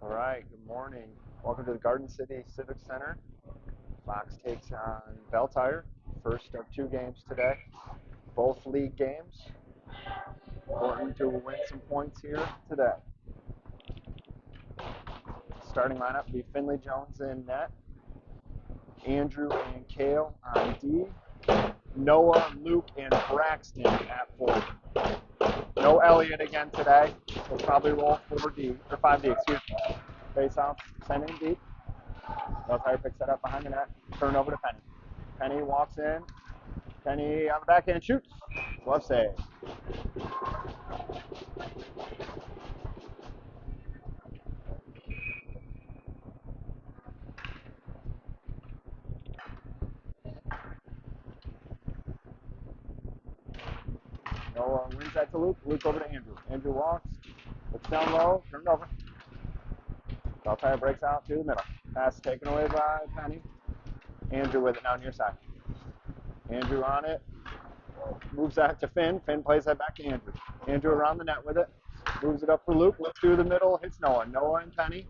All right, good morning. Welcome to the Garden City Civic Center. Fox takes on Belle Tire. First of two games today. Both league games. Important to win some points here today. Starting lineup will be Finley Jones in net. Andrew and Kale on D. Noah, Luke, and Braxton at forward. No Elliott again today. He'll probably roll 4D, or 5D, excuse me. Face off, sending deep. Belle Tire picks that up behind the net. Turn over to Penny. Penny walks in. Penny on the backhand shoots. Glove save. Noah wins that to Luke. Luke over to Andrew. Andrew walks. Looks down low. Turned over. Belle Tire breaks out to the middle. Pass taken away by Penny. Andrew with it now near side. Andrew on it. Moves that to Finn. Finn plays that back to Andrew. Andrew around the net with it. Moves it up for Luke. Luke through the middle. Hits Noah. Noah and Penny.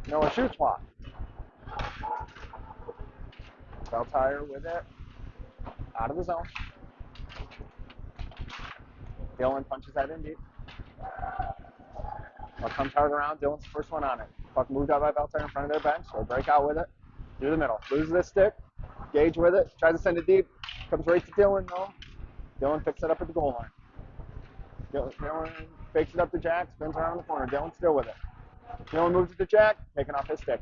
Noah shoots wide. Belle Tire with it. Out of the zone. Dylan punches that in deep. Puck comes hard around. Dylan's the first one on it. Puck moved out by Belle Tire in front of their bench. They break out with it. Through the middle. Loses the stick. Gage with it. Tries to send it deep. Comes right to Dylan though. Dylan picks it up at the goal line. Dylan fakes it up to Jack. Spins around the corner. Dylan still with it. Dylan moves it to Jack. Taking off his stick.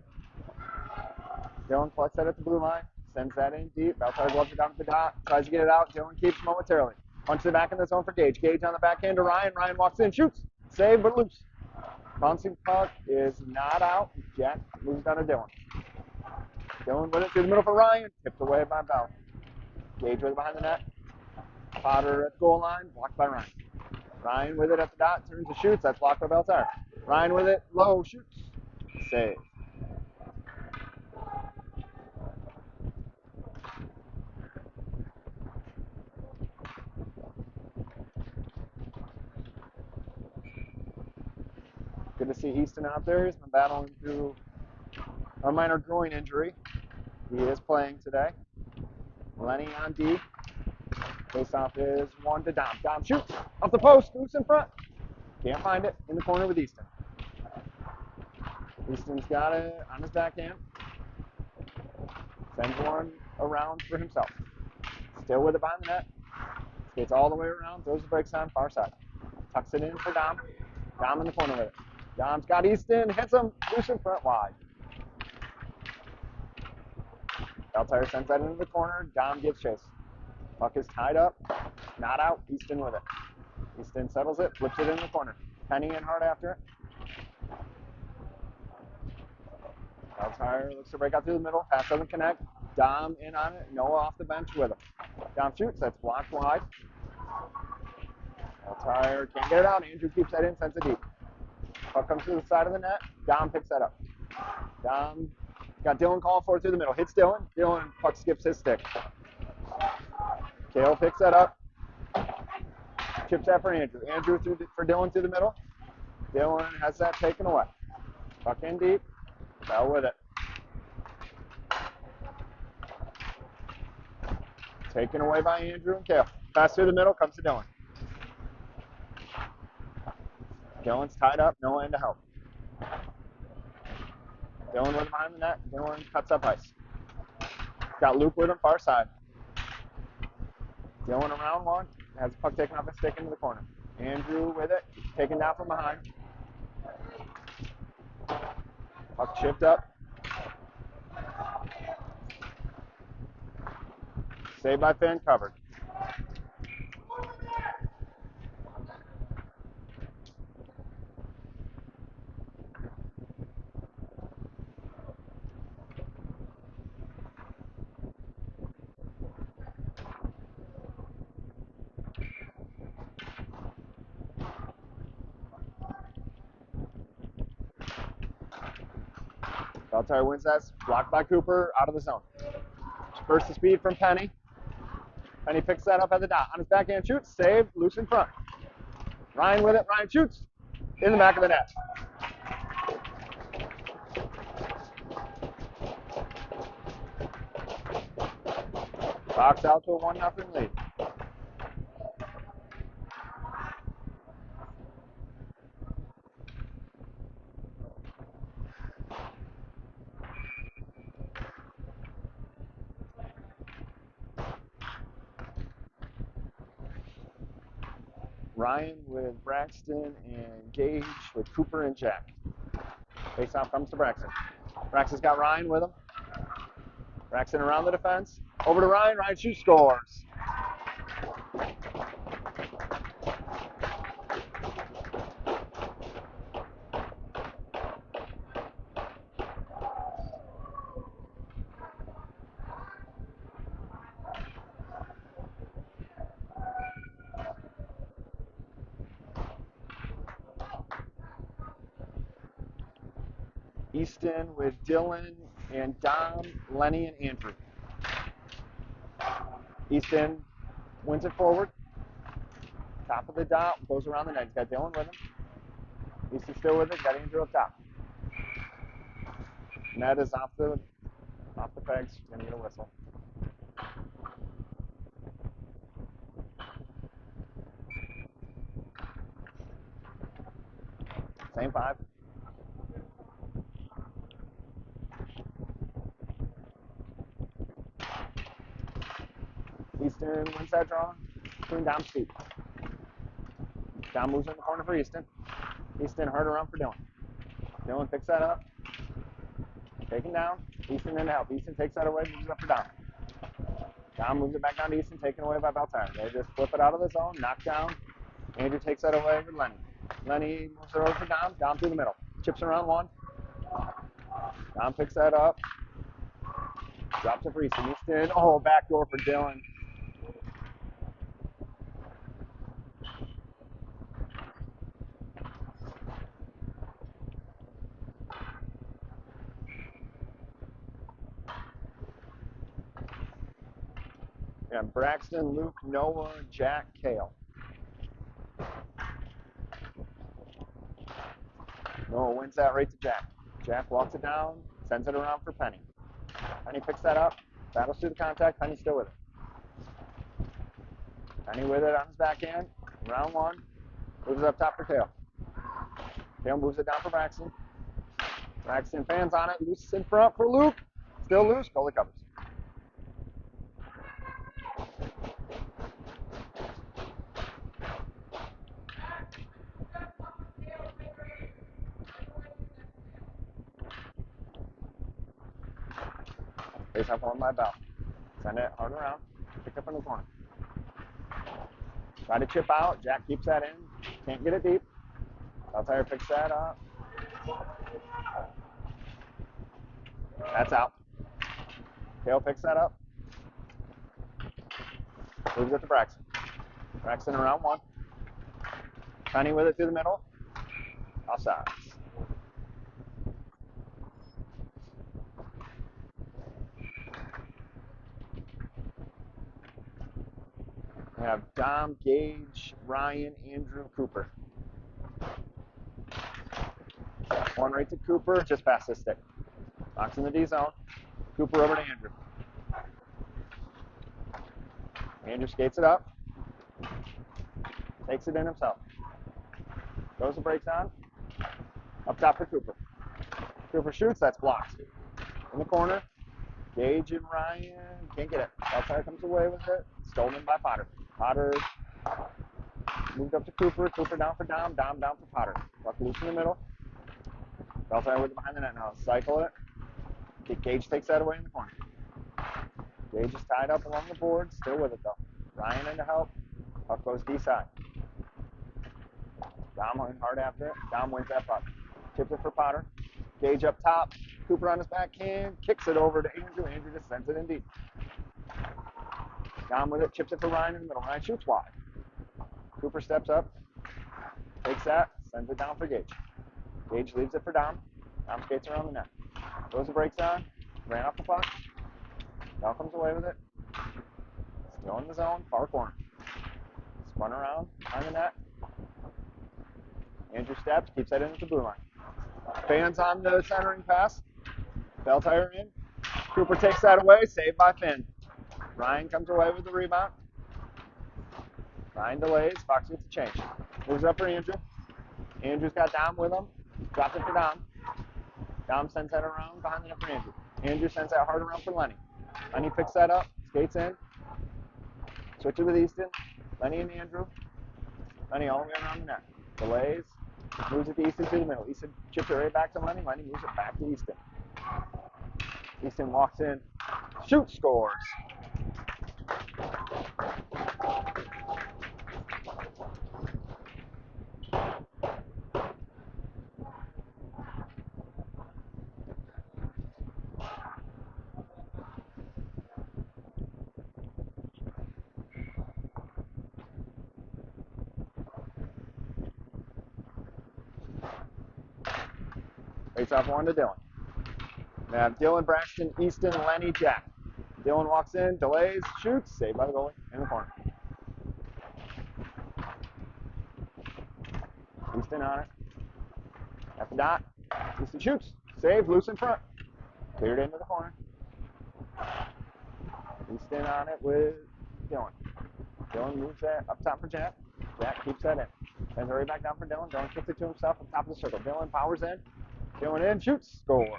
Dylan collects that at the blue line. Sends that in deep. Belle Tire gloves it down to the dot. Tries to get it out. Dylan keeps momentarily. Punches it back in the zone for Gage. Gage on the backhand to Ryan. Ryan walks in. Shoots. Save but loose. Bouncing puck is not out. Jack moves down to Dylan. Dylan with it through the middle for Ryan. Tipped away by Belle. Gage with it behind the net. Potter at the goal line. Blocked by Ryan. Ryan with it at the dot. Turns and shoots. That's blocked by Belle Tire. Ryan with it. Low. Shoots. Save. Good to see Easton out there. He's been battling through a minor groin injury. He is playing today. Lenny on D. Face-off is one to Dom. Dom shoots off the post. Loose in front. Can't find it. In the corner with Easton. Easton's got it on his backhand. Sends one around for himself. Still with it behind the net. Skates all the way around. Throws the brakes on far side. Tucks it in for Dom. Dom in the corner with it. Dom's got Easton. Hits him. Loose in front wide. Belle Tire sends that into the corner. Dom gives chase. Puck is tied up. Not out. Easton with it. Easton settles it. Flips it in the corner. Penny and hard after it. Belle Tire looks to break out through the middle. Pass doesn't connect. Dom in on it. Noah off the bench with him. Dom shoots. That's blocked wide. Belle Tire can't get it out. Andrew keeps that in. Sends it deep. Puck comes to the side of the net. Dom picks that up. Dom got Dylan calling for it through the middle. Hits Dylan. Dylan puck skips his stick. Kale picks that up. Chips that for Andrew. Andrew for Dylan through the middle. Dylan has that taken away. Puck in deep. Belle with it. Taken away by Andrew and Kale. Pass through the middle, comes to Dylan. Dylan's tied up, no end to help. Dylan with him behind the net. Dylan cuts up ice. Got Luke with him far side. Dylan around one. Has the puck taken off his stick into the corner. Andrew with it. Taken down from behind. Puck chipped up. Saved by Finn, covered. Belle Tire wins that. Blocked by Cooper, out of the zone. Burst of speed from Penny. Penny picks that up at the dot. On his backhand shoots, saved, loose in front. Ryan with it, Ryan shoots. in the back of the net. Box out to a 1-0 lead. Ryan with Braxton and Gage with Cooper and Jack. Face off comes to Braxton. Braxton's got Ryan with him. Braxton around the defense. Over to Ryan. Ryan shoots, scores. Easton with Dylan and Dom, Lenny, and Andrew. Easton wins it forward. Top of the dot, goes around the net. He's got Dylan with him. Easton still with it. Got Andrew up top. Net is off the pegs. Gonna get a whistle. Same 5. Easton wins that draw. Between Dom's feet. Dom moves in the corner for Easton. Easton hard around for Dylan. Dylan picks that up. Taken down. Easton in to help. Easton takes that away, moves it up for Dom. Dom moves it back down to Easton, taken away by Beltran. They just flip it out of the zone, knock down. Andrew takes that away with Lenny. Lenny moves it over for Dom. Dom through the middle. Chips around 1. Dom picks that up. Drops it for Easton. Easton, backdoor for Dylan. Yeah, Braxton, Luke, Noah, Jack, Kale. Noah wins that right to Jack. Jack walks it down, sends it around for Penny. Penny picks that up, battles through the contact. Penny's still with it. Penny with it on his backhand. Round 1. Moves it up top for Kale. Kale moves it down for Braxton. Braxton fans on it. Loose in front for Luke. Still loose. Goalie covers. Face off one by Belle. Send it hard around. Pick up in the corner. Try to chip out. Jack keeps that in. Can't get it deep. Beltire picks that up. That's out. Kale picks that up. Moves it to Braxton. Braxton around 1. Penny with it through the middle. Offsides. We have Dom, Gage, Ryan, Andrew, Cooper. One right to Cooper, just past the stick. Box in the D zone. Cooper over to Andrew. Andrew skates it up. Takes it in himself. Goes the brakes on. Up top for Cooper. Cooper shoots, that's blocked. In the corner, Gage and Ryan can't get it. Outside comes away with it. Stolen by Potter. Potter moved up to Cooper. Cooper down for Dom. Dom down for Potter. Puck loose in the middle. Beltran with it behind the net now. Cycle it. Gage takes that away in the corner. Gage is tied up along the board. Still with it though. Ryan in to help. Puck goes D side. Dom hard after it. Dom wins that puck. Chips it for Potter. Gage up top. Cooper on his backhand. Kicks it over to Andrew. Andrew just sends it in deep. Dom with it. Chips it for Ryan in the middle. Ryan shoots wide. Cooper steps up. Takes that. Sends it down for Gage. Gage leaves it for Dom. Dom skates around the net. Goes the brakes on. Ran off the puck. Dom comes away with it. Still in the zone. Far corner. Spun around. On the net. Andrew steps, keeps that in at the blue line. Fans on the centering pass. Belle tire in. Cooper takes that away, saved by Finn. Ryan comes away with the rebound. Ryan delays, Fox gets the change. Moves up for Andrew. Andrew's got Dom with him. Drops it for Dom. Dom sends that around behind the net for Andrew. Andrew sends that hard around for Lenny. Lenny picks that up, skates in. Switches with Easton. Lenny and Andrew. Lenny all the way around the net. Delays. Moves it to Easton to the middle. Easton chips it right back to Lenny. Lenny moves it back to Easton. Easton walks in. Shoots, scores. Face off one to Dylan. We have Dylan, Braxton, Easton, Lenny, Jack. Dylan walks in, delays, shoots, saved by the goalie in the corner. Easton on it. At the dot. Easton shoots, saved, loose in front. Cleared into the corner. Easton on it with Dylan. Dylan moves that up top for Jack. Jack keeps that in. Sends it right back down for Dylan. Dylan kicks it to himself at the top of the circle. Dylan powers in. Dylan in, shoots, scores.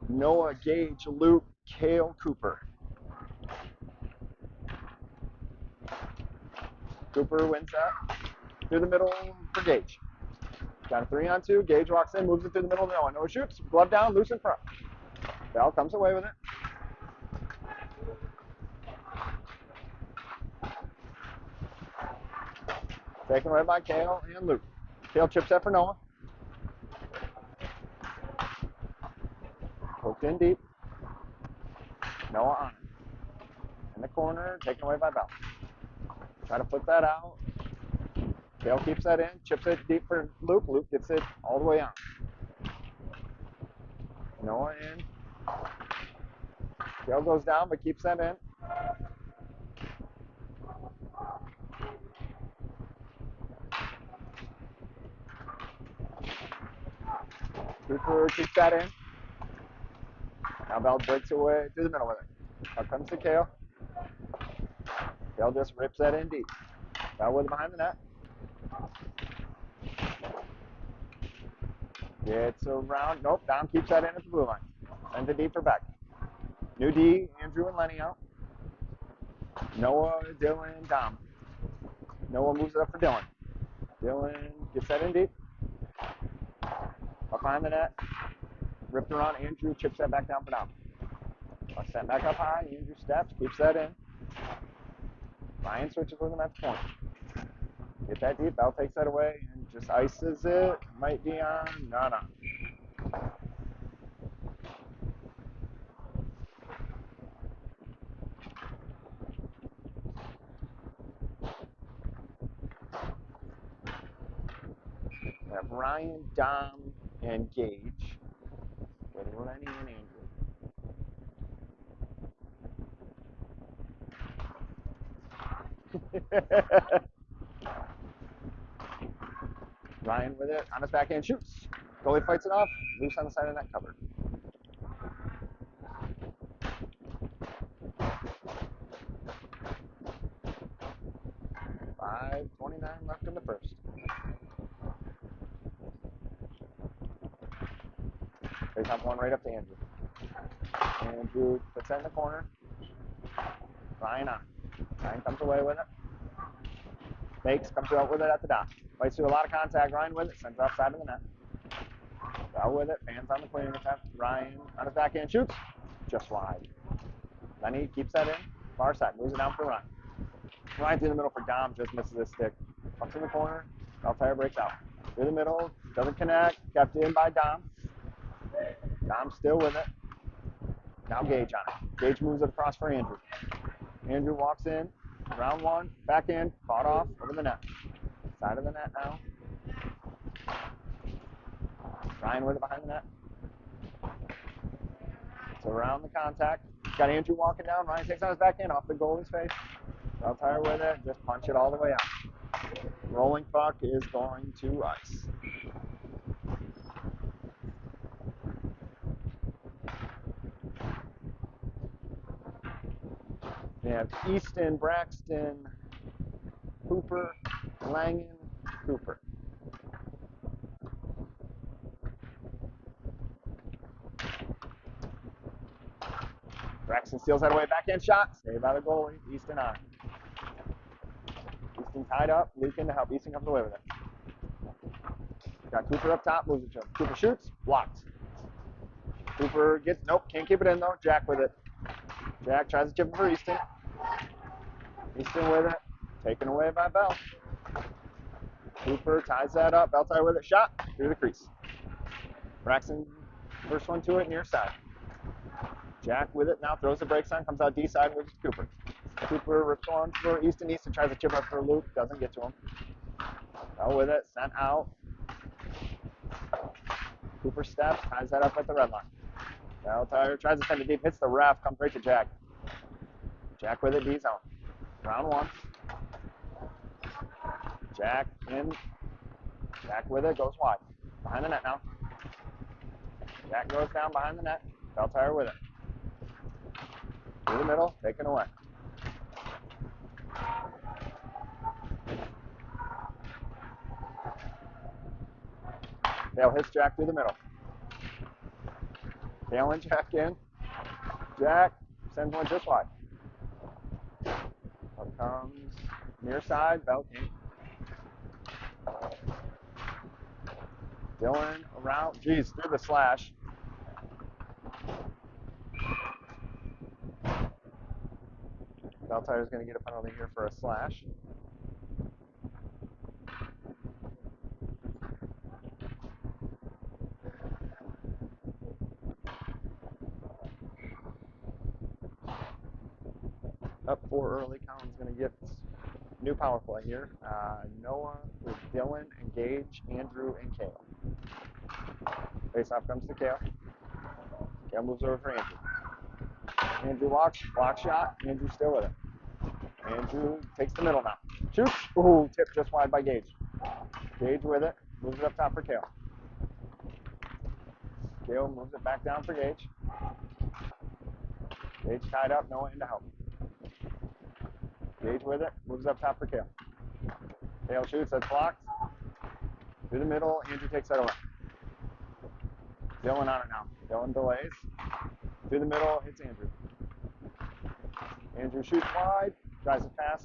Noah, Gage, Luke, Kale, Cooper. Cooper wins that through the middle for Gage. Got a 3-on-2. Gage walks in, moves it through the middle. Noah shoots. Glove down, loose in front. Belle comes away with it. Taken away by Kale and Luke. Kale chips that for Noah. Hooked in deep. Noah on it. In the corner, taken away by Belle. Try to put that out. Kale keeps that in, chips it deep for Luke. Luke gets it all the way on. Noah in. Kale goes down, but keeps that in. Cooper keeps that in. Now Belle breaks away through the middle with it. Up comes to Kale. Kale just rips that in deep. Belle with it behind the net. Gets around. Nope, Dom keeps that in at the blue line. Sends it deep for Beck. New D, Andrew and Lenny out. Noah, Dylan, Dom. Noah moves it up for Dylan. Dylan gets that in deep. Up behind the net. Ripped around. Andrew chips that back down for Dom. Sent back up high. Andrew steps, keeps that in. Ryan switches with him at the point. Get that deep. Belle takes that away and just ices it. Might be on. Not on. We have Ryan, Dom, and Gage with Lenny and Andrew. Ryan with it on his backhand shoots. Goalie fights it off. Loose on the side of the net covered. .5:29 left in the first. They top one right up to Andrew. Andrew puts that in the corner. Ryan on. Ryan comes away with it. Makes, comes out with it at the dot. Fights through a lot of contact. Ryan with it. Sends it outside of the net. Belle with it. Fans on the clearing attempt. Ryan on his backhand shoots. Just wide. Lenny keeps that in. Far side. Moves it down for Ryan. Ryan through the middle for Dom. Just misses his stick. Pucks in the corner. Belle tire breaks out. Through the middle. Doesn't connect. Kept in by Dom. Dom still with it. Now Gage on it. Gage moves it across for Andrew. Andrew walks in. Round one. Back in. Caught off. Over the net. Side of the net now. Ryan with it behind the net. So around the contact. Got Andrew walking down. Ryan takes on his back in off the goalie's face. Bell tire with it. Just punch it all the way out. Rolling puck is going to ice. We have Easton, Braxton, Cooper, Langen, Cooper. Braxton steals that away. Backhand shot. Saved by the goalie. Easton on. Easton tied up. Leaking to help. Easton comes away with it. Got Cooper up top. Moves it to him. Cooper shoots. Blocked. Cooper gets. Nope. Can't keep it in though. Jack with it. Jack tries to chip it for Easton. Easton with it. Taken away by Belle. Cooper ties that up. Bell tie with it. Shot through the crease. Braxton first one to it near side. Jack with it now. Throws the brakes on. Comes out D side with Cooper. Cooper responds for Easton. Easton tries to chip up for Luke. Doesn't get to him. Bell with it. Sent out. Cooper steps. Ties that up at the red line. Bell tire tries to send it deep. Hits the ref. Comes right to Jack. Jack with it. D zone. Round one. Jack in. Jack with it. Goes wide. Behind the net now. Jack goes down behind the net. Bell tire with it. Through the middle. Taken away. Bale hits Jack through the middle. Bale and Jack in. Jack sends one just wide. Up comes near side. Bell came. Dylan around. Geez, through the slash. Bell tire's going to get a penalty here for a slash. Up four early. Colin's going to get new power play here. Noah with Dylan and Gage, Andrew, and Kale. Face off comes to Kale. Kale moves over for Andrew. Andrew walks, block shot. Andrew still with it. Andrew takes the middle now. Shoots. Ooh, tip just wide by Gage. Gage with it. Moves it up top for Kale. Kale moves it back down for Gage. Gage tied up. Noah in to help. Gage with it. Moves up top for Kale. Kale shoots. That's blocked. Through the middle. Andrew takes that away. Dylan on it now. Dylan delays. Through the middle. Hits Andrew. Andrew shoots wide. Tries to pass.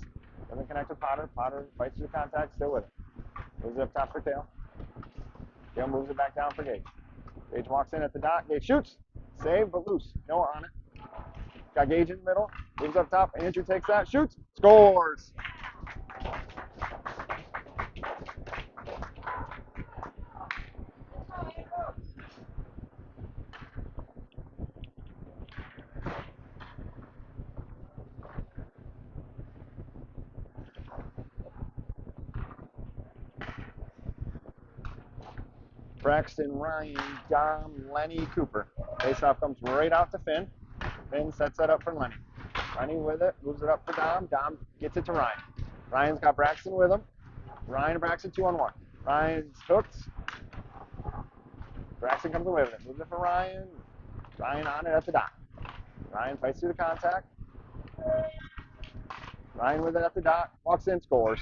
Doesn't connect with Potter. Potter fights through contact. Still with it. Moves it up top for Kale. Kale moves it back down for Gage. Gage walks in at the dot. Gage shoots. Save, but loose. Noah on it. Got Gage in the middle. Moves up top. Andrew takes that. Shoots. Scores. Braxton, Ryan, Dom, Lenny, Cooper. Faceoff comes right out to Finn. Finn sets that up for Lenny. Lenny with it, moves it up for Dom. Dom gets it to Ryan. Ryan's got Braxton with him. Ryan and Braxton 2-on-1. Ryan's hooked. Braxton comes away with it. Moves it for Ryan. Ryan on it at the dot. Ryan fights through the contact. Ryan with it at the dot. Walks in, scores.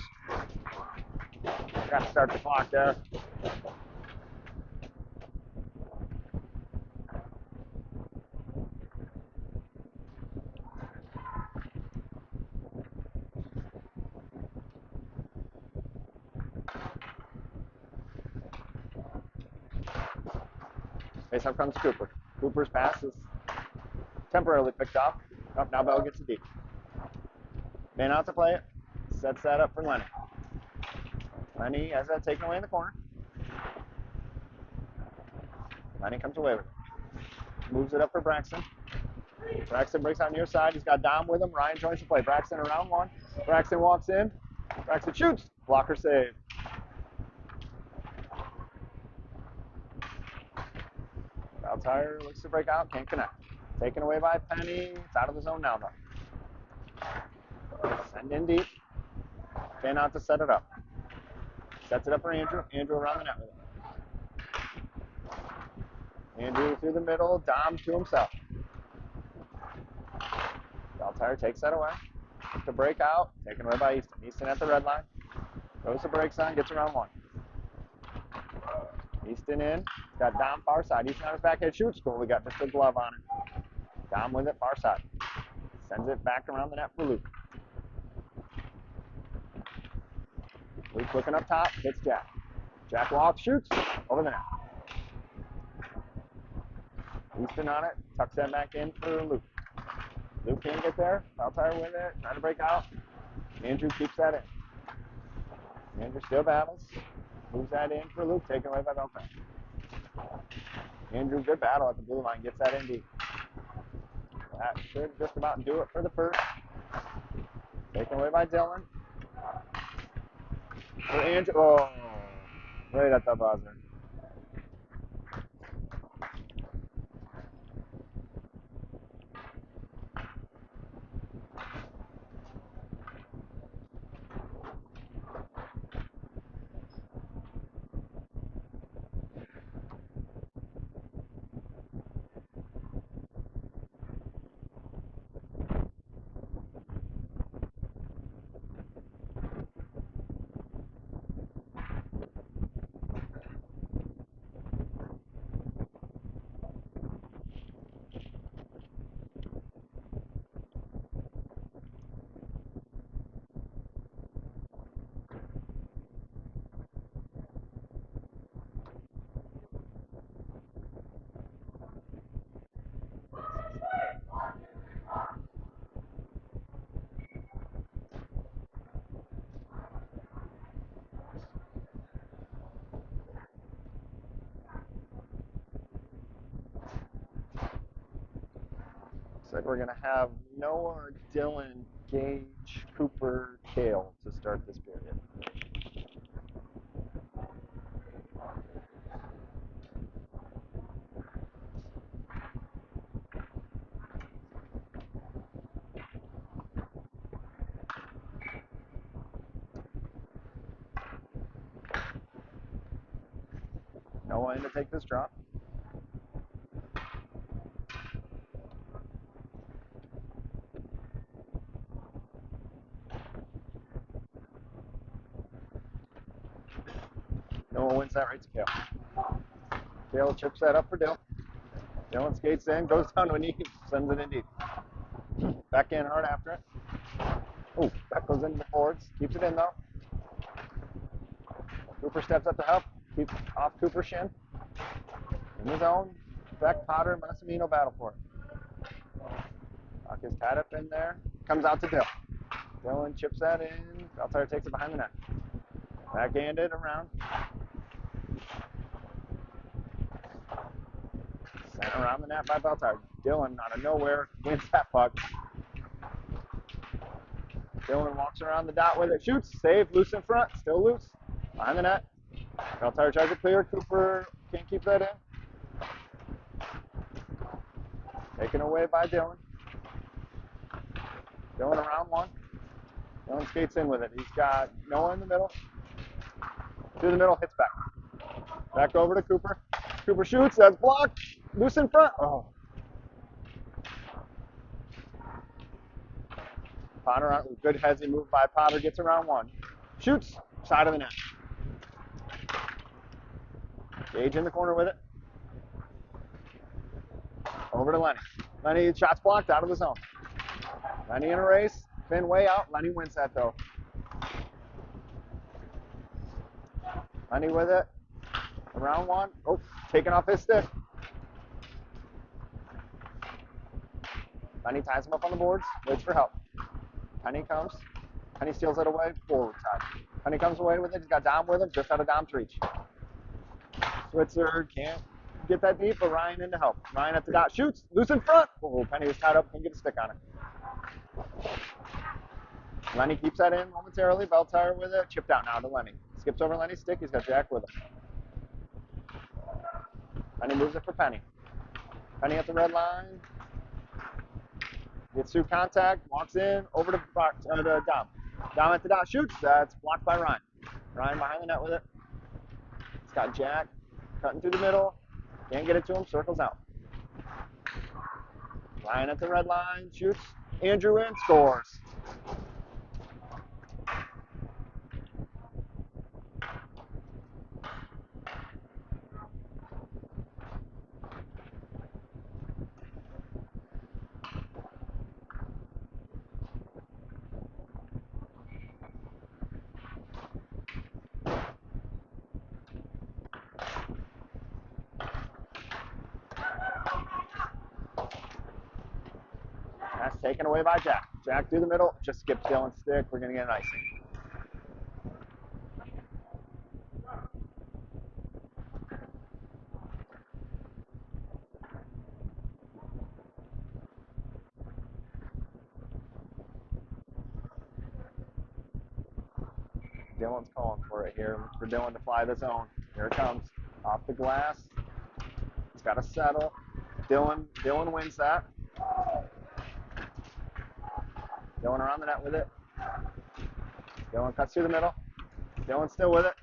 Got to start the clock there. Faceoff comes Cooper. Cooper's pass is temporarily picked off. Oh, now Bell gets it deep. Man out to play it. Sets that up for Lenny. Lenny has that taken away in the corner. Lenny comes away with it. Moves it up for Braxton. Braxton breaks out near side. He's got Dom with him. Ryan joins the play. Braxton around one. Braxton walks in. Braxton shoots. Blocker save. Belle Tire looks to break out. Can't connect. Taken away by Penny. It's out of the zone now, though. Send in deep. Finn out to set it up. Sets it up for Andrew. Andrew around the net with it. Andrew through the middle. Dom to himself. Belle Tire takes that away. To break out. Taken away by Easton. Easton at the red line. Goes to break sign. Gets around one. Easton in. Got Dom far side. Easton on his backhand shoots. Cool. We got just a glove on it. Dom with it far side. Sends it back around the net for Luke. Luke looking up top. Hits Jack. Jack walks, shoots. Over the net. Easton on it. Tucks that back in for Luke. Luke can't get there. Belle Tire with it. Trying to break out. Andrew keeps that in. Andrew still battles. Moves that in for Luke. Taken away by Belle Tire. Andrew, good battle at the blue line. Gets that in deep. That should just about do it for the first. Taken away by Dylan. For Andrew. Oh, right at the buzzer. Said we're going to have Noah, Dylan, Gage, Cooper, Kale to start this period. Noah in to take this drop. Noah wins that right to Kale. Kale chips that up for Dylan. Dylan skates in, goes down to a knee, sends it in deep. Back in hard after it. Oh, that goes into the boards. Keeps it in though. Cooper steps up to help. Keeps off Cooper's shin. In the zone. Beck, Potter, and Massimino battle for it. Puck is tied up in there. Comes out to Dylan. Dylan chips that in. Belle Tire takes it behind the net. Backhanded around. Sent around the net by Belle Tire. Dylan out of nowhere wins that puck. Dylan walks around the dot with it. Shoots. Save. Loose in front. Still loose. Behind the net. Belle Tire tries to clear. Cooper can't keep that in. Taken away by Dylan. Dylan around one. Dylan skates in with it. He's got Noah in the middle. To the middle, hits back. Back over to Cooper. Cooper shoots. That's blocked. Loose in front. Oh. Potter on good headsy move by Potter. Gets around one. Shoots. Side of the net. Gage in the corner with it. Over to Lenny. Lenny, shots blocked out of the zone. Lenny in a race. Finn way out. Lenny wins that though. Lenny with it. Around one. Oh, taking off his stick. Lenny ties him up on the boards. Waits for help. Penny comes. Penny steals it away. Forward side. Penny comes away with it. He's got Dom with him. Just out of Dom's reach. Switzer can't get that deep, but Ryan in to help. Ryan at the dot shoots, loose in front. Oh, Penny was tied up, couldn't get a stick on it. Lenny keeps that in momentarily. Belle tire with it. Chipped out now to Lenny. Skips over Lenny's stick. He's got Jack with him. Penny moves it for Penny. Penny at the red line. Gets through contact. Walks in. Over to Dom. Dom at the dot shoots. That's blocked by Ryan. Ryan behind the net with it. He's got Jack cutting through the middle. Can't get it to him. Circles out. Ryan at the red line. Shoots. Andrew in. Scores. That's taken away by Jack. Jack through the middle. Just skips Dylan's stick. We're going to get an icing. Dylan's calling for it here. Look for Dylan to fly the zone. Here it comes. Off the glass. It's got to settle. Dylan wins that. Dylan around the net with it. Dylan cuts through the middle. Dylan still with it.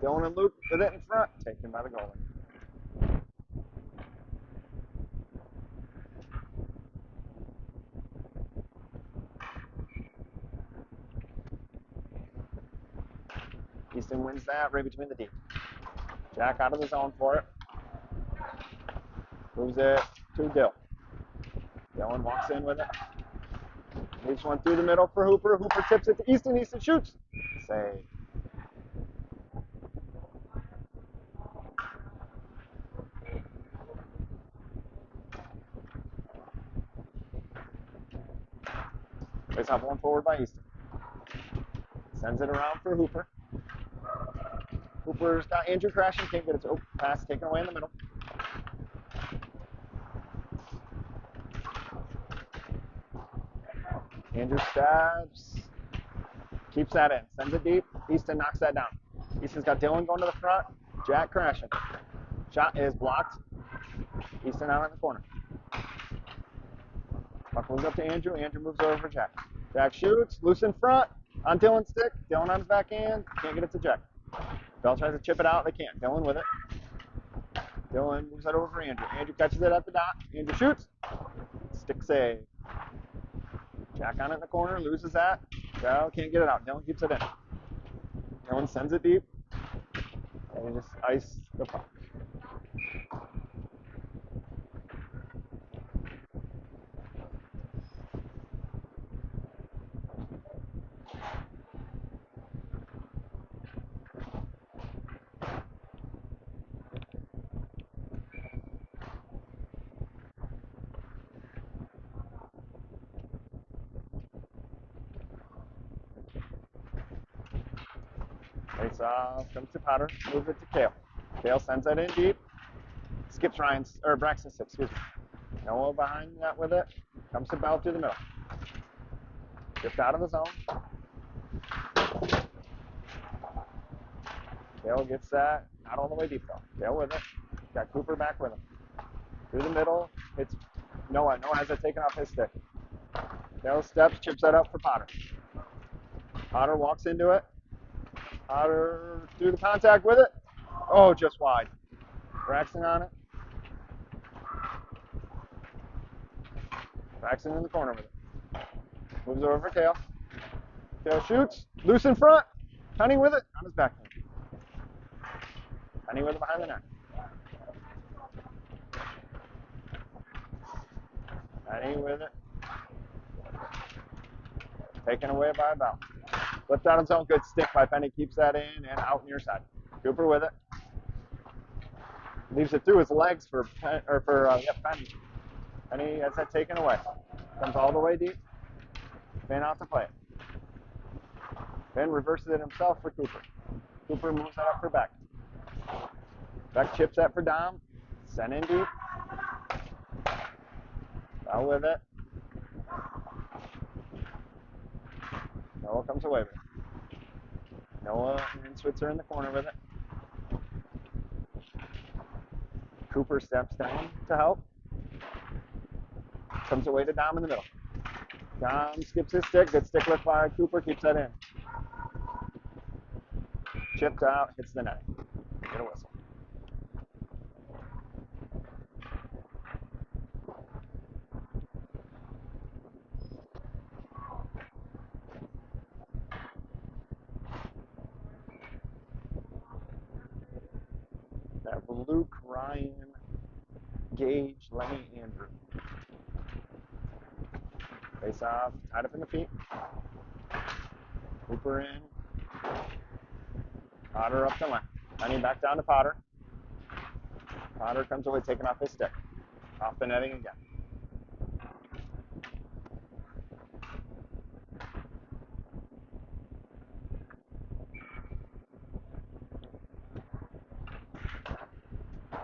Dylan and Luke with it in front. Taken by the goalie. Easton wins that right between the D. Jack out of the zone for it. Moves it to Dill. Dylan walks in with it. Leaves one through the middle for Hooper. Hooper tips it to Easton. Easton shoots. Save. Face off one forward by Easton. Sends it around for Hooper. Hooper's got Andrew crashing. Can't get it to pass taken away in the middle. Andrew stabs. Keeps that in. Sends it deep. Easton knocks that down. Easton's got Dylan going to the front. Jack crashing. Shot is blocked. Easton out in the corner. Puck moves up to Andrew. Andrew moves over for Jack. Jack shoots. Loose in front. On Dylan's stick. Dylan on his backhand. Can't get it to Jack. Belle tries to chip it out. They can't. Dylan with it. Dylan moves that over for Andrew. Andrew catches it at the dot. Andrew shoots. Stick save. Jack on it in the corner. Loses that. Belle can't get it out. Dylan keeps it in. Dylan sends it deep. And he just ice the puck. Face off, comes to Potter, moves it to Kale. Kale sends that in deep. Skips Ryan's, or Braxton's stick, excuse me. Noah behind that with it. Comes to Belle through the middle. Gets out of the zone. Kale gets that. Not all the way deep though. Kale with it. Got Cooper back with him. Through the middle. It's Noah. Noah has it taken off his stick. Kale steps, chips that up for Potter. Potter walks into it. Potter through the contact with it. Oh, just wide. Braxton on it. Braxton in the corner with it. Moves over for Kale. Kale shoots. Loose in front. Penny with it on his backhand. Penny with it behind the net. Penny with it. Taken away by Belle. Flipped out his own good stick by Penny. Keeps that in and out near side. Cooper with it. Leaves it through his legs for Penny. Penny has that taken away. Comes all the way deep. Finn out to play it. Finn reverses it himself for Cooper. Cooper moves that up for Beck. Beck chips that for Dom. Send in deep. Belle with it. Noah comes away with it. Noah and Switzer in the corner with it. Cooper steps down to help. Comes away to Dom in the middle. Dom skips his stick. Good stick lift by Cooper. Keeps that in. Chipped out. Hits the net. Get a whistle. That Luke, Ryan, Gage, Lenny, Andrew. Face off. Tied up in the feet. Cooper in. Potter up to Lenny. Lenny back down to Potter. Potter comes away, taking off his stick. Off the netting again.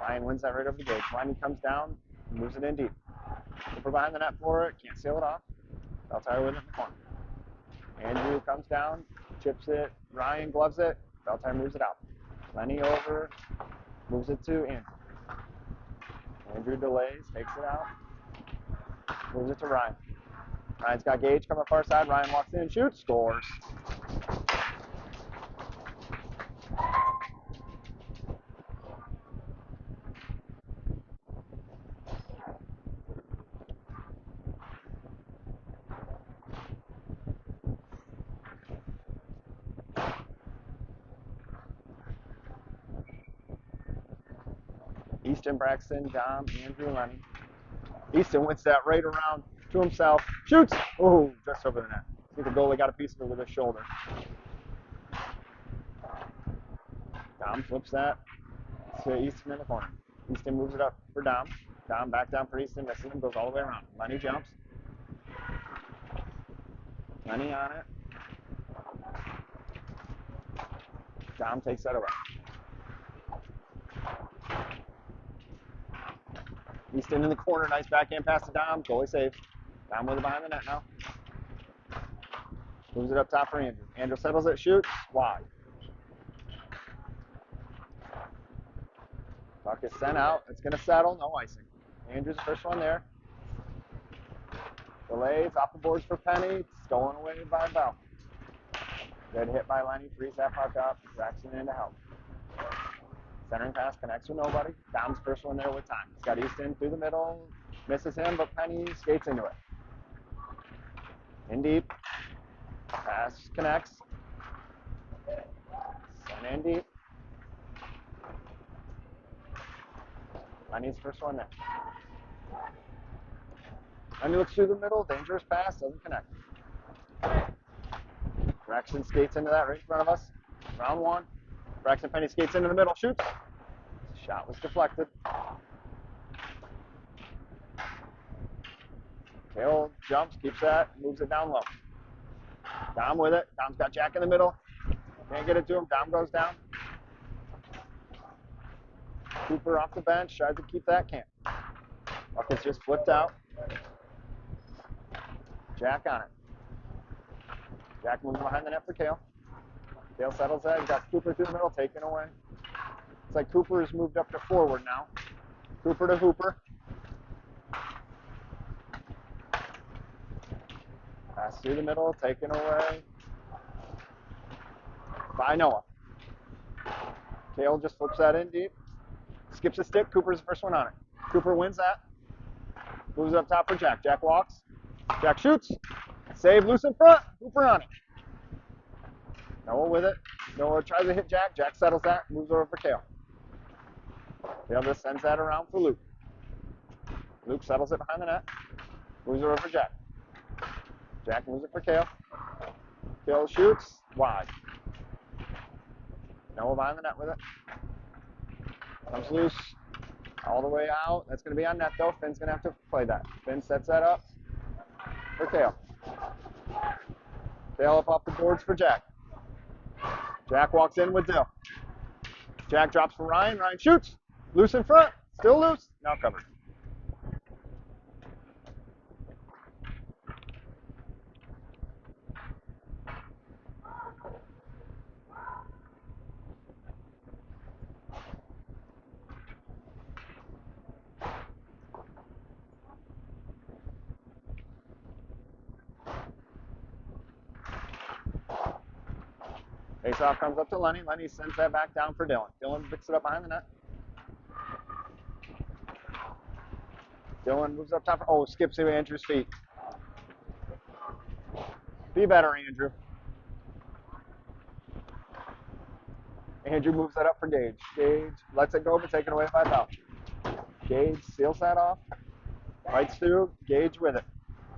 Ryan wins that right over the gauge. Lenny comes down, moves it in deep. Cooper behind the net for it, can't seal it off. Beltire with it in the corner. Andrew comes down, chips it. Ryan gloves it. Beltire moves it out. Lenny over, moves it to Andrew. Andrew delays, takes it out, moves it to Ryan. Ryan's got Gage coming far side. Ryan walks in, shoots, scores. Easton, Braxton, Dom, Andrew, Lenny. Easton wins that right around to himself. Shoots! Oh, just over the net. I think the goalie got a piece of it with his shoulder. Dom flips that to Easton in the corner. Easton moves it up for Dom. Dom back down for Easton, misses him, goes all the way around. Lenny jumps. Lenny on it. Dom takes that away. Easton in the corner, nice backhand pass to Dom. Goalie save. Dom with it behind the net now. Moves it up top for Andrew. Andrew settles it, shoots, wide. Puck is sent out. It's going to settle, no icing. Andrew's the first one there. Delays, off the boards for Penny. Stolen away by Belle. Good hit by Lenny, frees that puck up. Braxton in to help. Centering pass connects with nobody. Dom's first one there with time. He's got Easton through the middle. Misses him, but Penny skates into it. In deep. Pass connects. Sent in deep. Lenny's first one there. Lenny looks through the middle. Dangerous pass. Doesn't connect. Braxton skates into that right in front of us. Round one. Braxton Penny skates into the middle. Shoots. Shot was deflected. Hale jumps, keeps that, moves it down low. Dom with it. Dom's got Jack in the middle. Can't get it to him. Dom goes down. Cooper off the bench, tries to keep that, can't. Puck is just flipped out. Jack on it. Jack moves behind the net for Kale. Kale settles that. He's got Cooper through the middle, taken away. It's like Cooper has moved up to forward now. Cooper to Hooper. Pass through the middle, taken away by Noah. Kale just flips that in deep. Skips a stick. Cooper's the first one on it. Cooper wins that. Moves up top for Jack. Jack walks. Jack shoots. Save loose in front. Hooper on it. Noah with it. Noah tries to hit Jack. Jack settles that. Moves over for Kale. Kale just sends that around for Luke. Luke settles it behind the net. Moves it over for Jack. Jack moves it for Kale. Kale shoots. Wide. Noah behind the net with it. Comes loose. All the way out. That's going to be on net, though. Finn's going to have to play that. Finn sets that up for Kale. Kale up off the boards for Jack. Jack walks in with Dill. Jack drops for Ryan. Ryan shoots. Loose in front. Still loose. Now covered. Face-off comes up to Lenny. Lenny sends that back down for Dylan. Dylan picks it up behind the net. Dylan moves up top. Oh, skips to Andrew's feet. Be better, Andrew. Andrew moves that up for Gage. Gage lets it go, but taken away by Belle. Gage seals that off. Fights through. Gage with it.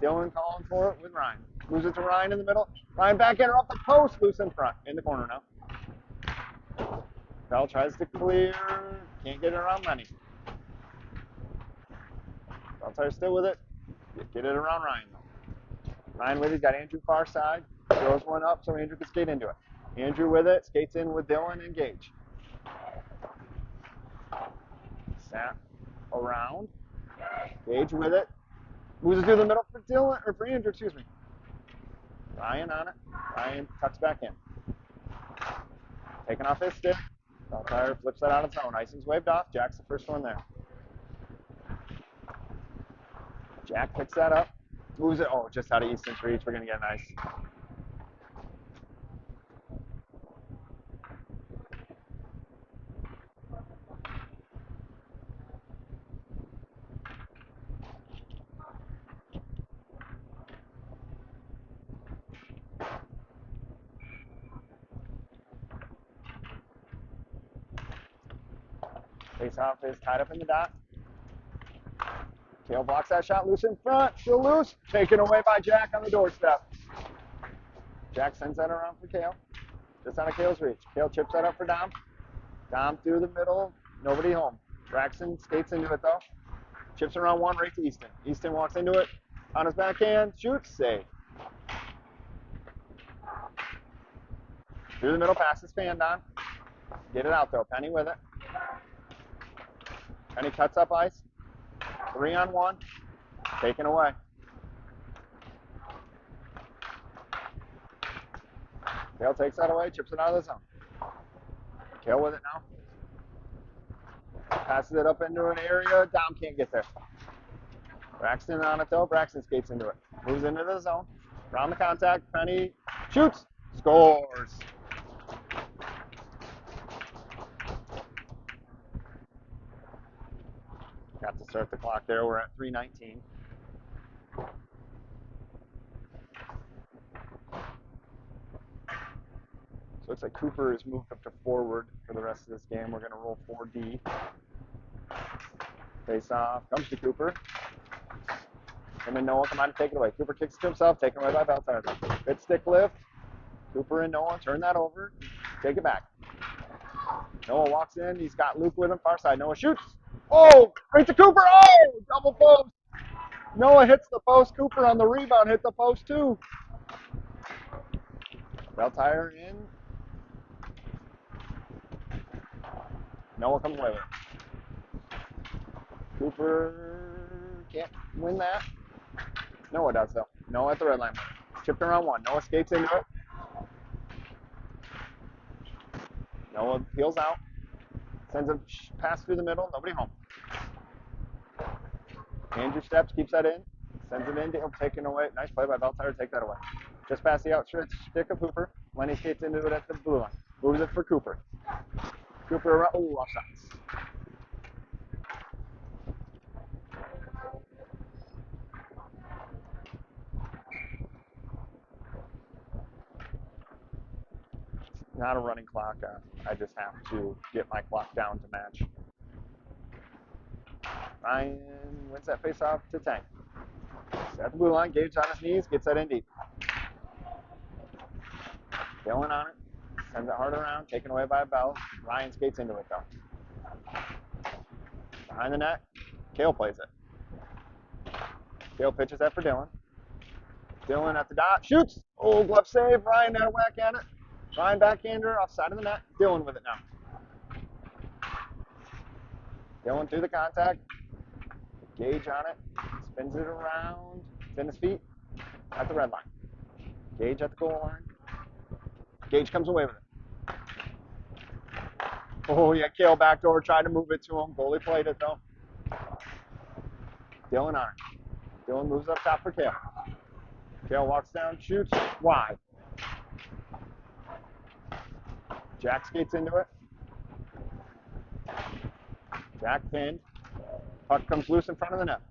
Dylan calling for it with Ryan. Moves it to Ryan in the middle. Ryan back in her off the post. Loose in front. In the corner now. Belle tries to clear. Can't get it around Lenny. Beltire's still with it. Get it around Ryan though. Ryan with it. Got Andrew far side. Throws one up so Andrew can skate into it. Andrew with it. Skates in with Dylan and Gage. Snap around. Gage with it. Moves it through the middle for Dylan, or for Andrew, excuse me. Ryan on it. Ryan tucks back in. Taking off his stick. Beltire flips that on its own. Icing's waved off. Jack's the first one there. Jack picks that up. Moves it. Oh, just out of Easton's reach. We're going to get an ice. Face-off is tied up in the dot. Kale blocks that shot loose in front. Still loose. Taken away by Jack on the doorstep. Jack sends that around for Kale. Just out of Kale's reach. Kale chips that up for Dom. Dom through the middle. Nobody home. Braxton skates into it though. Chips around one right to Easton. Easton walks into it. On his backhand. Shoots. Save. Through the middle. Passes Fan on. Get it out though. Penny with it. Penny cuts up ice. 3-on-1. Taken away. Kale takes that away. Chips it out of the zone. Kale with it now. Passes it up into an area. Dom can't get there. Braxton on it though. Braxton skates into it. Moves into the zone. Around the contact. Penny shoots. Scores. Got to start the clock there. We're at 3:19. So looks like Cooper is moved up to forward for the rest of this game. We're going to roll 4D. Face off. Comes to Cooper. Him and Noah come on to take it away. Cooper kicks it to himself. Taken away by Beltire. Good stick lift. Cooper and Noah turn that over. Take it back. Noah walks in. He's got Luke with him. Far side. Noah shoots. Oh, right to Cooper. Oh, double post. Noah hits the post. Cooper on the rebound hit the post too. Beltire in. Noah comes away with it. Cooper can't win that. Noah does though. Noah at the red line. Chipped around one. Noah skates into it. Noah peels out. Sends a pass through the middle. Nobody home. Andrew steps, keeps that in. Sends it in. He'll take it away. Nice play by Beltire. Take that away. Just past the outstretched stick of Cooper. Lenny skates into it at the blue line. Moves it for Cooper. Cooper around. Oh, off shots. Not a running clock. I just have to get my clock down to match. Ryan wins that face-off to Tank. At the blue line, Gage on his knees, gets that in deep. Dylan on it, sends it hard around, taken away by Belle. Ryan skates into it though. Behind the net, Kale plays it. Kale pitches that for Dylan. Dylan at the dot, shoots. Oh, glove save. Ryan had a whack at it. Ryan backhander off side of the net. Dylan with it now. Dylan through the contact. Gage on it. Spins it around. It's in his feet. At the red line. Gage at the goal line. Gage comes away with it. Oh, yeah, Kale backdoor, tried to move it to him. Goalie played it, though. Dylan on it. Dylan moves up top for Kale. Kale walks down, shoots, wide. Jack skates into it. Jack pinned. Puck comes loose in front of the net.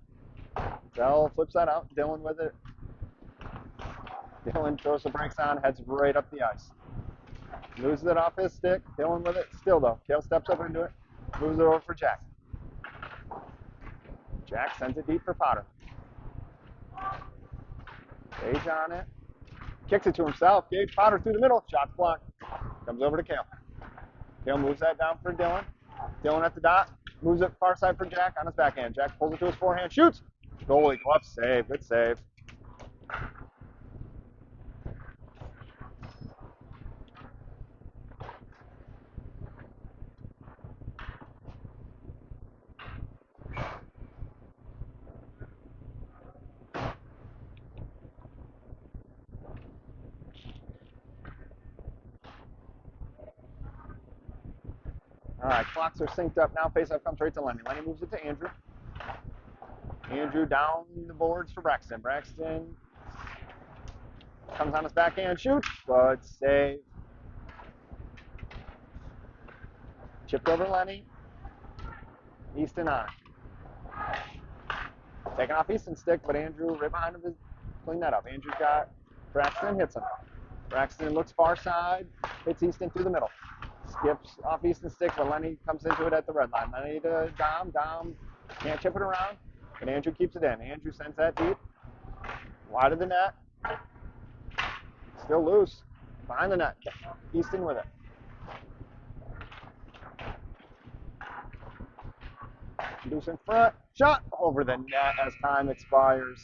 Belle flips that out. Dylan with it. Dylan throws the brakes on, heads right up the ice. Loses it off his stick. Dylan with it. Still, though. Kale steps up into it. Moves it over for Jack. Jack sends it deep for Potter. Gage on it. Kicks it to himself. Gage Potter through the middle. Shot blocked. Comes over to Kale. Kale moves that down for Dylan. Dylan at the dot. Moves it far side for Jack on his backhand. Jack pulls it to his forehand. Shoots. Goalie glove save. Good save. All right, clocks are synced up now. Faceoff comes right to Lenny. Lenny moves it to Andrew. Andrew down the boards for Braxton. Braxton comes on his backhand, shoots, but save. Chipped over Lenny. Easton on it. Taking off Easton's stick, but Andrew right behind him is cleaning that up. Andrew's got Braxton, hits him. Braxton looks far side, hits Easton through the middle. Skips off Easton's stick, but Lenny comes into it at the red line. Lenny to Dom. Dom can't chip it around, but Andrew keeps it in. Andrew sends that deep. Wide of the net. Still loose. Behind the net. Easton with it. Loose in front. Shot over the net as time expires.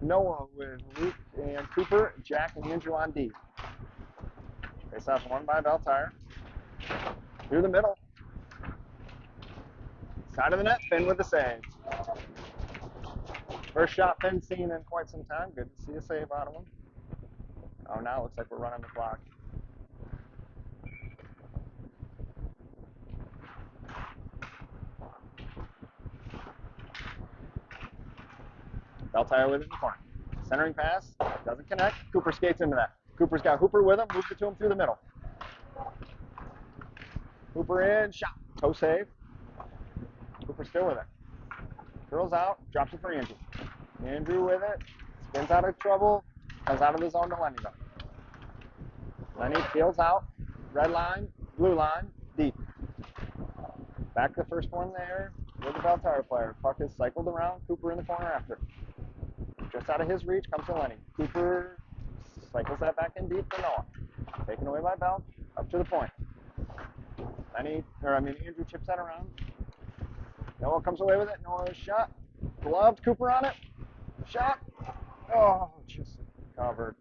Noah with Luke and Cooper, Jack and Andrew on D. Face off one by Belle Tire. Through the middle. Side of the net, Finn with the save. First shot Finn seen in quite some time. Good to see a save out of him. Oh, now it looks like we're running the clock. Belle Tire with it in the corner. Centering pass, doesn't connect. Cooper skates into that. Cooper's got Hooper with him, moves it to him through the middle. Hooper in, shot. Toe save. Cooper still with it. Curls out, drops it for Andrew. Andrew with it, spins out of trouble, comes out of the zone to Lenny though. Lenny peels out, red line, blue line, deep. Back to the first one there with the Belle Tire player. Puck is cycled around. Cooper in the corner after. Just out of his reach comes to Lenny. Cooper cycles that back in deep for Noah. Taken away by Belle. Up to the point. Andrew chips that around. Noah comes away with it. Noah's shot. Gloved. Cooper on it. Shot. Oh, just covered.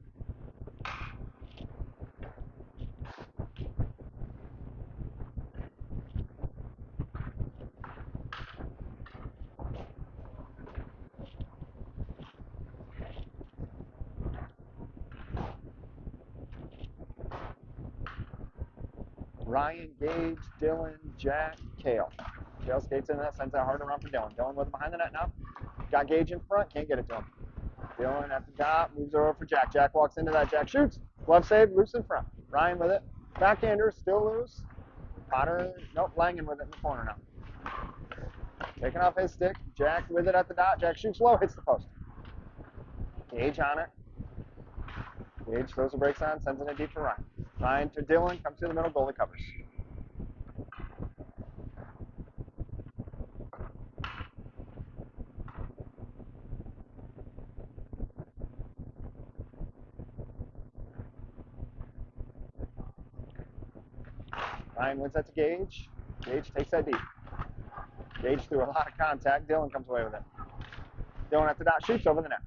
Ryan, Gage, Dylan, Jack, Kale. Kale skates in that, sends that hard around for Dylan. Dylan with him behind the net now. Got Gage in front, can't get it to him. Dylan at the top, moves over for Jack. Jack walks into that, Jack shoots. Glove save, loose in front. Ryan with it. Backhander, still loose. Potter, nope, Langen with it in the corner now. Taking off his stick. Jack with it at the dot. Jack shoots low, hits the post. Gage on it. Gage throws the brakes on, sends it in deep for Ryan. Ryan to Dylan, comes to the middle, goalie covers. Ryan wins that to Gage. Gage takes that deep. Gage threw a lot of contact. Dylan comes away with it. Dylan at the dot, shoots over the net.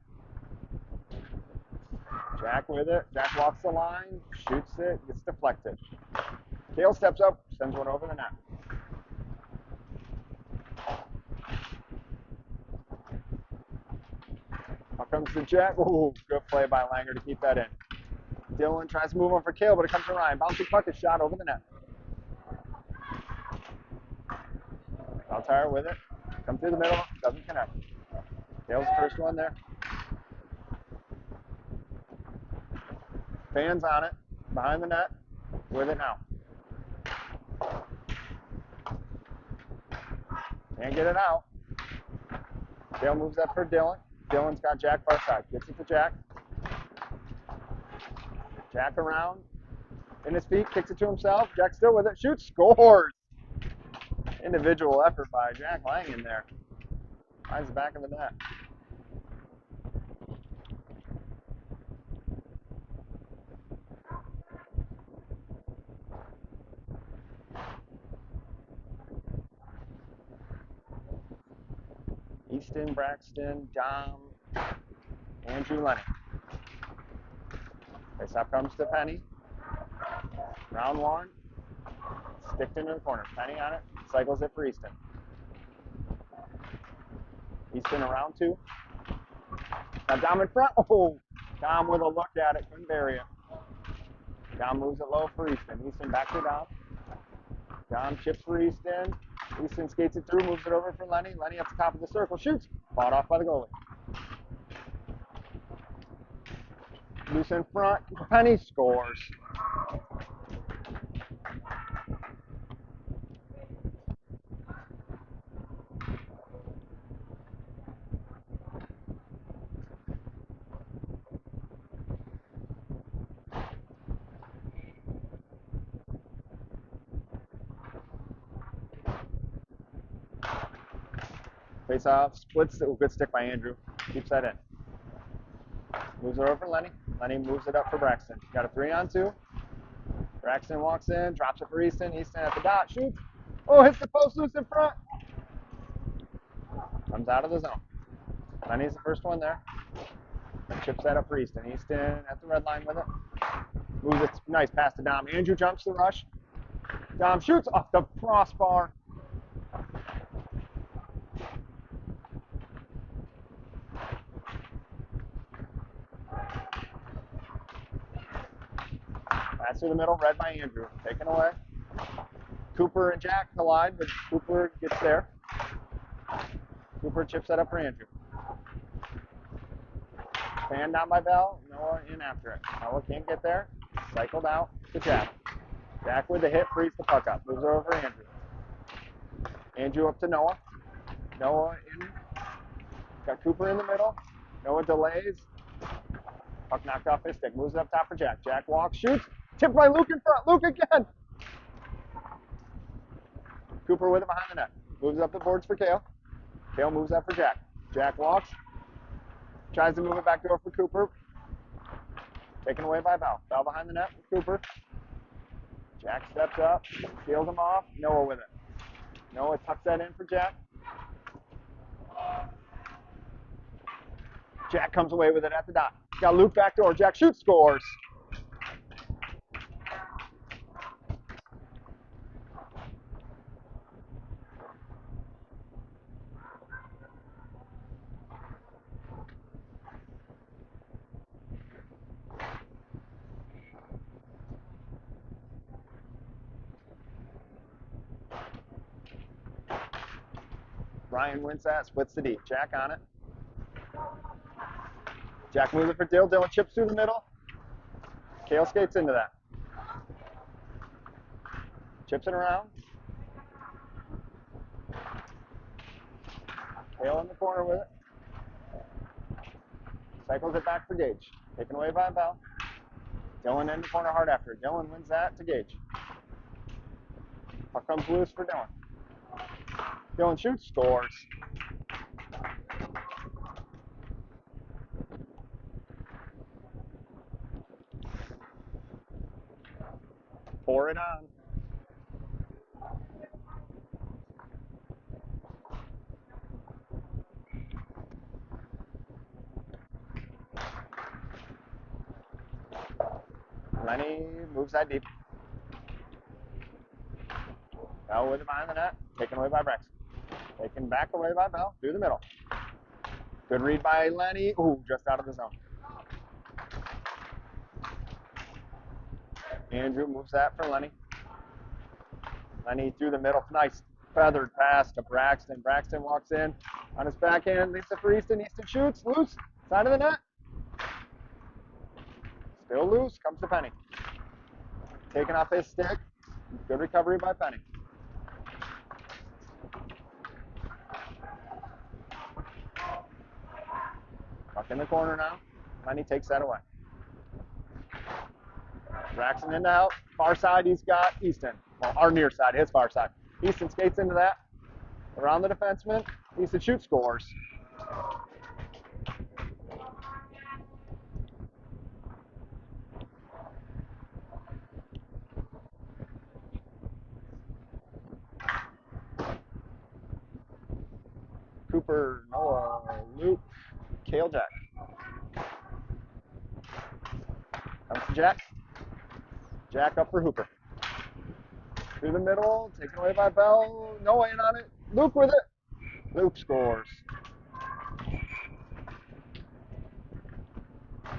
Jack with it. Jack walks the line, shoots it, gets deflected. Kale steps up, sends one over the net. Up comes the Jack. Ooh, good play by Langer to keep that in. Dylan tries to move on for Kale, but it comes to Ryan. Bouncing puck is shot over the net. Altire with it. Come through the middle, doesn't connect. Kale's the first one there. Fans on it, behind the net, with it now. Can't get it out. Dale moves up for Dylan. Dylan's got Jack far side. Gets it to Jack. Jack around. In his feet, kicks it to himself. Jack still with it. Shoots, scores. Individual effort by Jack Langen there. Finds the back of the net. Easton, Braxton, Dom, Andrew, Lenny. Faceoff comes to Penny. Round one. Sticked into the corner. Penny on it. Cycles it for Easton. Easton around two. Now Dom in front. Oh, Dom with a look at it. Couldn't bury it. Dom moves it low for Easton. Easton back to Dom. Dom chips for Easton. Easton skates it through, moves it over for Lenny. Lenny at the top of the circle, shoots. Fought off by the goalie. Loose in front. Penny scores. Face off, splits. Oh, good stick by Andrew. Keeps that in. Moves it over for Lenny. Lenny moves it up for Braxton. Got a 3-on-2. Braxton walks in, drops it for Easton. Easton at the dot, shoots. Oh, hits the post loose in front. Comes out of the zone. Lenny's the first one there. Chips that up for Easton. Easton at the red line with it. Moves it. Nice pass to Dom. Andrew jumps the rush. Dom shoots off the crossbar. Pass through the middle, read by Andrew. Taken away. Cooper and Jack collide, but Cooper gets there. Cooper chips that up for Andrew. Fan down by Belle. Noah in after it. Noah can't get there. Cycled out to Jack. Jack with the hit, frees the puck up. Moves over Andrew. Andrew up to Noah. Noah in. Got Cooper in the middle. Noah delays. Puck knocked off his stick. Moves it up top for Jack. Jack walks, shoots. Tipped by Luke in front. Luke again. Cooper with it behind the net. Moves up the boards for Kale. Kale moves up for Jack. Jack walks. Tries to move it back door for Cooper. Taken away by Belle. Belle behind the net with Cooper. Jack steps up. Steals him off. Noah with it. Noah tucks that in for Jack. Jack comes away with it at the dot. Got Luke back door. Jack shoots, scores. Ryan wins that, splits the D. Jack on it. Jack moves it for Dill. Dylan chips through the middle. Kale skates into that. Chips it around. Kale in the corner with it. Cycles it back for Gage. Taken away by Belle. Dylan in the corner hard after. Dylan wins that to Gage. Puck comes loose for Dylan. Dylan shoots, scores. Pour it on. Lenny moves that deep. Belle with it behind the net. Taken away by Braxton. Taken back away by Belle. Through the middle. Good read by Lenny. Ooh, just out of the zone. Andrew moves that for Lenny. Lenny through the middle. Nice feathered pass to Braxton. Braxton walks in on his backhand. Leaves it for Easton. Easton shoots. Loose. Side of the net. Still loose. Comes to Penny. Taken off his stick. Good recovery by Penny. Puck in the corner now. Lenny takes that away. Braxton in to help. Far side, he's got Easton. Well, our near side, his far side. Easton skates into that. Around the defenseman. Easton shoots, scores. Cooper, Noah, Luke, Kale, Jack. Comes to Jack. Jack up for Hooper. Through the middle, taken away by Belle. Noah in on it. Luke with it. Luke scores.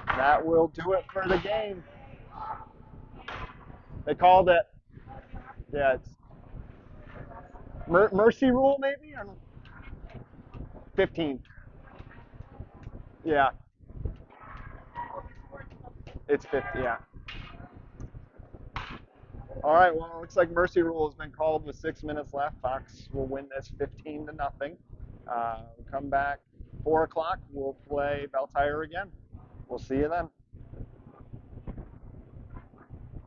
That will do it for the game. They called it, yeah, it's mercy rule maybe? I don't know. 15. Yeah, it's 50, yeah. All right, well, it looks like mercy rule has been called with 6 minutes left. Fox will win this 15-0. We'll come back 4 o'clock. We'll play Belle Tire again. We'll see you then.